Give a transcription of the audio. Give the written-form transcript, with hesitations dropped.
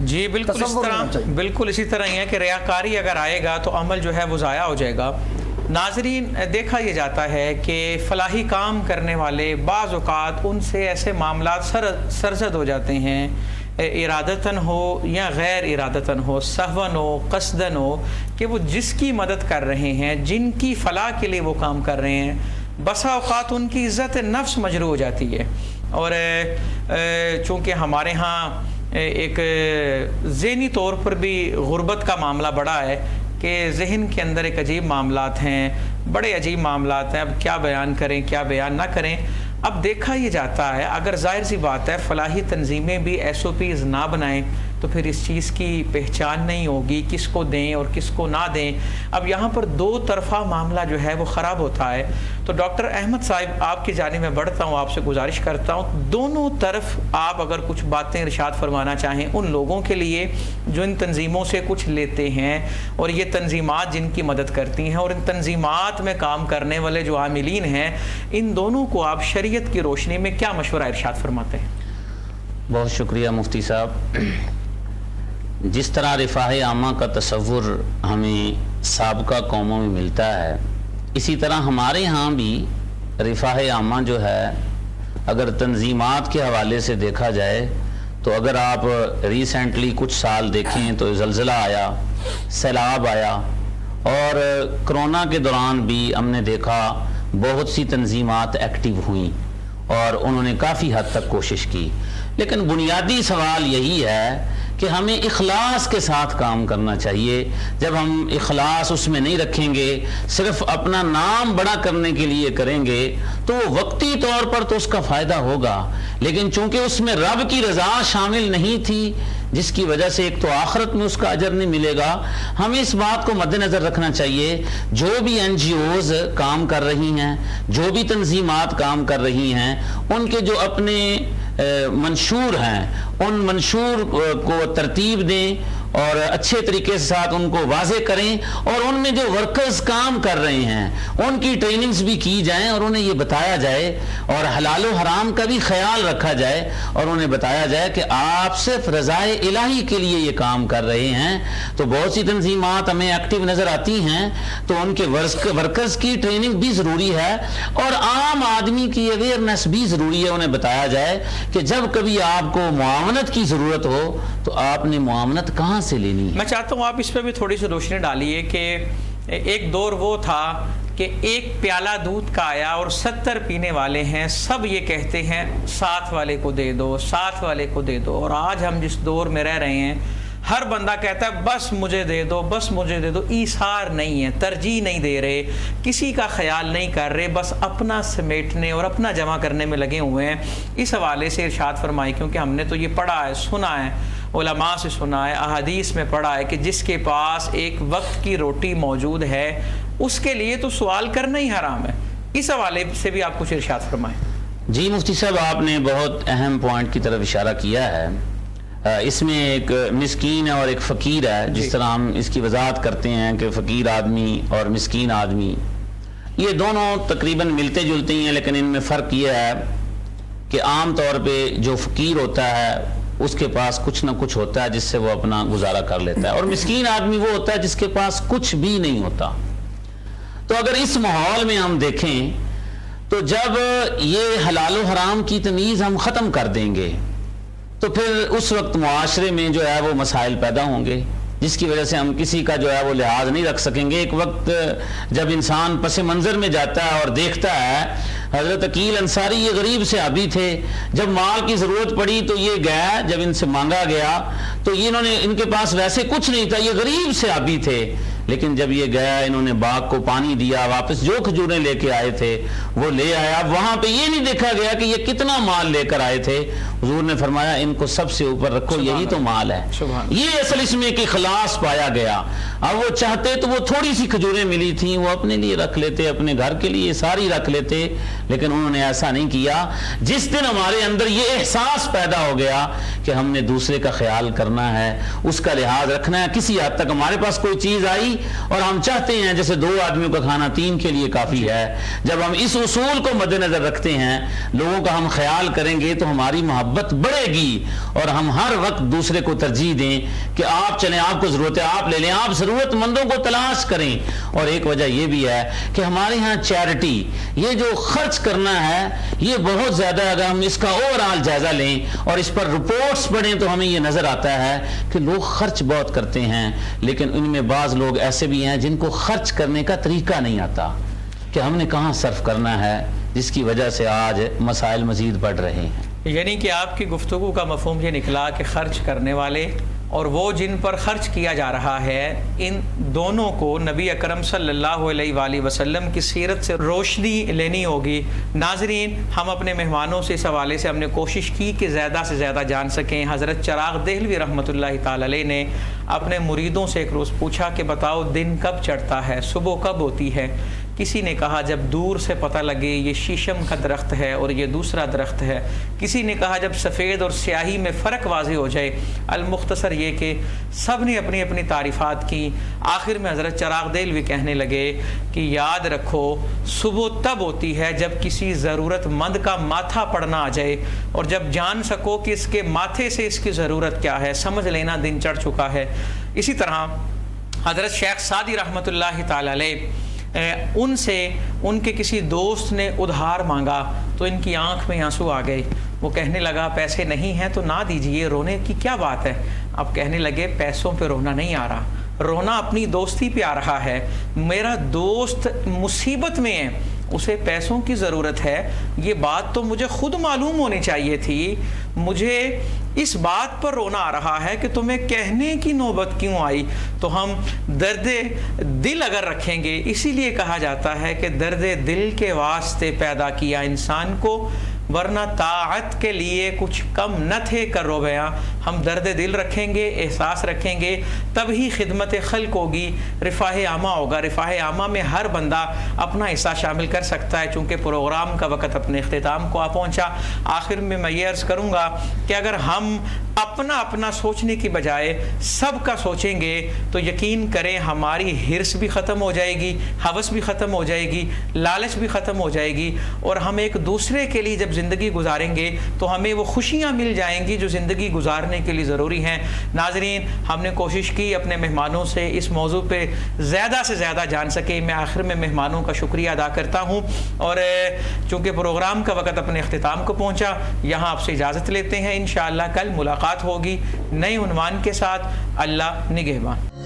جی بالکل اس طرح، بالکل اسی طرح ہی ہے کہ ریاکاری اگر آئے گا تو عمل جو ہے وہ ضائع ہو جائے گا۔ ناظرین، دیکھا یہ جاتا ہے کہ فلاحی کام کرنے والے بعض اوقات ان سے ایسے معاملات سرزد ہو جاتے ہیں، ارادتاً ہو یا غیر ارادتاً ہو، سہواً ہو قصداً ہو، کہ وہ جس کی مدد کر رہے ہیں، جن کی فلاح کے لیے وہ کام کر رہے ہیں، بسا اوقات ان کی عزت نفس مجروح ہو جاتی ہے۔ اور چونکہ ہمارے ہاں ایک ذہنی طور پر بھی غربت کا معاملہ بڑا ہے کہ ذہن کے اندر ایک عجیب معاملات ہیں، بڑے عجیب معاملات ہیں، اب کیا بیان کریں کیا بیان نہ کریں۔ اب دیکھا یہ جاتا ہے، اگر ظاہر سی بات ہے فلاحی تنظیمیں بھی SOPs نہ بنائیں تو پھر اس چیز کی پہچان نہیں ہوگی، کس کو دیں اور کس کو نہ دیں۔ اب یہاں پر دو طرفہ معاملہ جو ہے وہ خراب ہوتا ہے۔ تو ڈاکٹر احمد صاحب، آپ کی جانب میں بڑھتا ہوں، آپ سے گزارش کرتا ہوں دونوں طرف آپ اگر کچھ باتیں ارشاد فرمانا چاہیں ان لوگوں کے لیے جو ان تنظیموں سے کچھ لیتے ہیں اور یہ تنظیمات جن کی مدد کرتی ہیں، اور ان تنظیمات میں کام کرنے والے جو عاملین ہیں، ان دونوں کو آپ شریعت کی روشنی میں کیا مشورہ ارشاد فرماتے ہیں؟ بہت شکریہ مفتی صاحب۔ جس طرح رفاہ عامہ کا تصور ہمیں سابقہ قوموں میں ملتا ہے، اسی طرح ہمارے ہاں بھی رفاہ عامہ جو ہے اگر تنظیمات کے حوالے سے دیکھا جائے تو اگر آپ ریسنٹلی کچھ سال دیکھیں تو زلزلہ آیا، سیلاب آیا، اور کرونا کے دوران بھی ہم نے دیکھا بہت سی تنظیمات ایکٹیو ہوئیں اور انہوں نے کافی حد تک کوشش کی، لیکن بنیادی سوال یہی ہے کہ ہمیں اخلاص کے ساتھ کام کرنا چاہیے۔ جب ہم اخلاص اس میں نہیں رکھیں گے، صرف اپنا نام بڑا کرنے کے لیے کریں گے تو وقتی طور پر تو اس کا فائدہ ہوگا، لیکن چونکہ اس میں رب کی رضا شامل نہیں تھی، جس کی وجہ سے ایک تو آخرت میں اس کا اجر نہیں ملے گا۔ ہمیں اس بات کو مد نظر رکھنا چاہیے، جو بھی NGOs کام کر رہی ہیں، جو بھی تنظیمات کام کر رہی ہیں، ان کے جو اپنے منشور ہیں ان منشور کو ترتیب دیں اور اچھے طریقے سے ساتھ ان کو واضح کریں، اور ان میں جو ورکرز کام کر رہے ہیں ان کی ٹریننگز بھی کی جائیں اور انہیں یہ بتایا جائے، اور حلال و حرام کا بھی خیال رکھا جائے، اور انہیں بتایا جائے کہ آپ صرف رضائے الہی کے لیے یہ کام کر رہے ہیں۔ تو بہت سی تنظیمات ہمیں ایکٹیو نظر آتی ہیں تو ان کے ورکرز کی ٹریننگ بھی ضروری ہے، اور عام آدمی کی اویئرنیس بھی ضروری ہے، انہیں بتایا جائے کہ جب کبھی آپ کو معاونت کی ضرورت ہو تو آپ نے معاونت کہاں سے لینی ہے۔ میں چاہتا ہوں آپ اس پہ بھی تھوڑی سی روشنی ڈالیے کہ ایک دور وہ تھا کہ ایک پیالہ دودھ کا آیا اور 70 پینے والے ہیں، سب یہ کہتے ہیں ساتھ والے کو دے دو، ساتھ والے کو دے دو۔ اور آج ہم جس دور میں رہ رہے ہیں ہر بندہ کہتا ہے بس مجھے دے دو، بس مجھے دے دو، ایثار نہیں ہے، ترجیح نہیں دے رہے، کسی کا خیال نہیں کر رہے، بس اپنا سمیٹنے اور اپنا جمع کرنے میں لگے ہوئے ہیں۔ اس حوالے سے ارشاد فرمائی، کیونکہ ہم نے تو یہ پڑھا ہے، سنا ہے، علماء سے سنا ہے، احادیث میں پڑھا ہے کہ جس کے پاس ایک وقت کی روٹی موجود ہے اس کے لیے تو سوال کرنا ہی حرام ہے۔ اس حوالے سے بھی آپ کچھ ارشاد فرمائیں۔ جی مفتی صاحب، آپ نے بہت اہم پوائنٹ کی طرف اشارہ کیا ہے۔ اس میں ایک مسکین ہے اور ایک فقیر ہے، جس طرح ہم اس کی وضاحت کرتے ہیں کہ فقیر آدمی اور مسکین آدمی یہ دونوں تقریباً ملتے جلتے ہیں، لیکن ان میں فرق یہ ہے کہ عام طور پہ جو فقیر ہوتا ہے اس کے پاس کچھ نہ کچھ ہوتا ہے جس سے وہ اپنا گزارا کر لیتا ہے، اور مسکین آدمی وہ ہوتا ہے جس کے پاس کچھ بھی نہیں ہوتا۔ تو اگر اس ماحول میں ہم دیکھیں تو جب یہ حلال و حرام کی تمیز ہم ختم کر دیں گے تو پھر اس وقت معاشرے میں جو ہے وہ مسائل پیدا ہوں گے، جس کی وجہ سے ہم کسی کا جو ہے وہ لحاظ نہیں رکھ سکیں گے۔ ایک وقت جب انسان پس منظر میں جاتا ہے اور دیکھتا ہے حضرت عقیل انصاری یہ غریب صحابی تھے، جب مال کی ضرورت پڑی تو یہ گیا، جب ان سے مانگا گیا تو انہوں نے، ان کے پاس ویسے کچھ نہیں تھا، یہ غریب صحابی تھے، لیکن جب یہ گیا انہوں نے باغ کو پانی دیا، واپس جو کھجوریں لے کے آئے تھے وہ لے آیا۔ وہاں پہ یہ نہیں دیکھا گیا کہ یہ کتنا مال لے کر آئے تھے، حضور نے فرمایا ان کو سب سے اوپر رکھو، یہی تو مال ہے۔ یہ اصل اس میں ایک اخلاص پایا گیا۔ اب وہ چاہتے تو وہ تھوڑی سی کھجوریں ملی تھیں وہ اپنے لیے رکھ لیتے، اپنے گھر کے لیے ساری رکھ لیتے، لیکن انہوں نے ایسا نہیں کیا۔ جس دن ہمارے اندر یہ احساس پیدا ہو گیا کہ ہم نے دوسرے کا خیال کرنا ہے، اس کا لحاظ رکھنا ہے. کسی حد تک ہمارے پاس کوئی چیز آئی اور ہم چاہتے ہیں جیسے 2 آدمیوں کا کھانا 3 کے لیے کافی ہے، جب ہم اس اصول کو مد نظر رکھتے ہیں، لوگوں کا ہم خیال کریں گے تو ہماری محبت بڑھے گی اور ہم ہر وقت دوسرے کو ترجیح دیں کہ آپ چلیں، آپ کو ضرورت ہے آپ لے لیں، آپ ضرورت مندوں کو تلاش کریں. اور ایک وجہ یہ بھی ہے کہ ہمارے ہاں چیریٹی، یہ جو خرچ کرنا ہے یہ بہت زیادہ، اگر ہم اس کا اوور آل جائزہ لیں اور اس پر رپورٹس پڑھیں تو ہمیں یہ نظر آتا ہے کہ لوگ خرچ بہت کرتے ہیں، لیکن ان میں بعض لوگ ایسے بھی ہیں جن کو خرچ کرنے کا طریقہ نہیں آتا کہ ہم نے کہاں صرف کرنا ہے، جس کی وجہ سے آج مسائل مزید بڑھ رہے ہیں. یعنی کہ آپ کی گفتگو کا مفہوم یہ نکلا کہ خرچ کرنے والے اور وہ جن پر خرچ کیا جا رہا ہے، ان دونوں کو نبی اکرم صلی اللہ علیہ وآلہ وسلم کی سیرت سے روشنی لینی ہوگی. ناظرین، ہم اپنے مہمانوں سے اس حوالے سے ہم نے کوشش کی کہ زیادہ سے زیادہ جان سکیں. حضرت چراغ دہلوی رحمۃ اللہ تعالی علیہ نے اپنے مریدوں سے ایک روز پوچھا کہ بتاؤ دن کب چڑھتا ہے، صبح کب ہوتی ہے؟ کسی نے کہا جب دور سے پتہ لگے یہ شیشم کا درخت ہے اور یہ دوسرا درخت ہے. کسی نے کہا جب سفید اور سیاہی میں فرق واضح ہو جائے. المختصر یہ کہ سب نے اپنی اپنی تعریفات کی. آخر میں حضرت چراغ دہلوی کہنے لگے کہ یاد رکھو صبح تب ہوتی ہے جب کسی ضرورت مند کا ماتھا پڑنا آ جائے، اور جب جان سکو کہ اس کے ماتھے سے اس کی ضرورت کیا ہے، سمجھ لینا دن چڑھ چکا ہے. اسی طرح حضرت شیخ سعدی رحمۃ اللہ تعالی علیہ، ان سے ان کے کسی دوست نے ادھار مانگا تو ان کی آنکھ میں آنسو آ گئے. وہ کہنے لگا پیسے نہیں ہیں تو نہ دیجئے، رونے کی کیا بات ہے؟ اب کہنے لگے پیسوں پہ رونا نہیں آ رہا، رونا اپنی دوستی پہ آ رہا ہے. میرا دوست مصیبت میں ہے، اسے پیسوں کی ضرورت ہے، یہ بات تو مجھے خود معلوم ہونی چاہیے تھی. مجھے اس بات پر رونا آ رہا ہے کہ تمہیں کہنے کی نوبت کیوں آئی. تو ہم درد دل اگر رکھیں گے، اسی لیے کہا جاتا ہے کہ درد دل کے واسطے پیدا کیا انسان کو، ورنہ طاعت کے لیے کچھ کم نہ تھے کر رو بیاں. ہم درد دل رکھیں گے، احساس رکھیں گے، تب ہی خدمت خلق ہوگی، رفاہ عامہ ہوگا. رفاہ عامہ میں ہر بندہ اپنا حصہ شامل کر سکتا ہے. چونکہ پروگرام کا وقت اپنے اختتام کو آ پہنچا، آخر میں میں یہ عرض کروں گا کہ اگر ہم اپنا سوچنے کی بجائے سب کا سوچیں گے تو یقین کریں ہماری ہرس بھی ختم ہو جائے گی، ہوس بھی ختم ہو جائے گی، لالچ بھی ختم ہو جائے گی، اور ہم ایک دوسرے کے لیے جب زندگی گزاریں گے تو ہمیں وہ خوشیاں مل جائیں گی جو زندگی گزارنے کے لیے ضروری ہیں. ناظرین، ہم نے کوشش کی اپنے مہمانوں سے اس موضوع پہ زیادہ سے زیادہ جان سکے. میں آخر میں مہمانوں کا شکریہ ادا کرتا ہوں، اور چونکہ پروگرام کا وقت اپنے اختتام کو پہنچا، یہاں آپ سے اجازت لیتے ہیں. انشاءاللہ کل ملاقات ہوگی نئے عنوان کے ساتھ. اللہ نگہبان.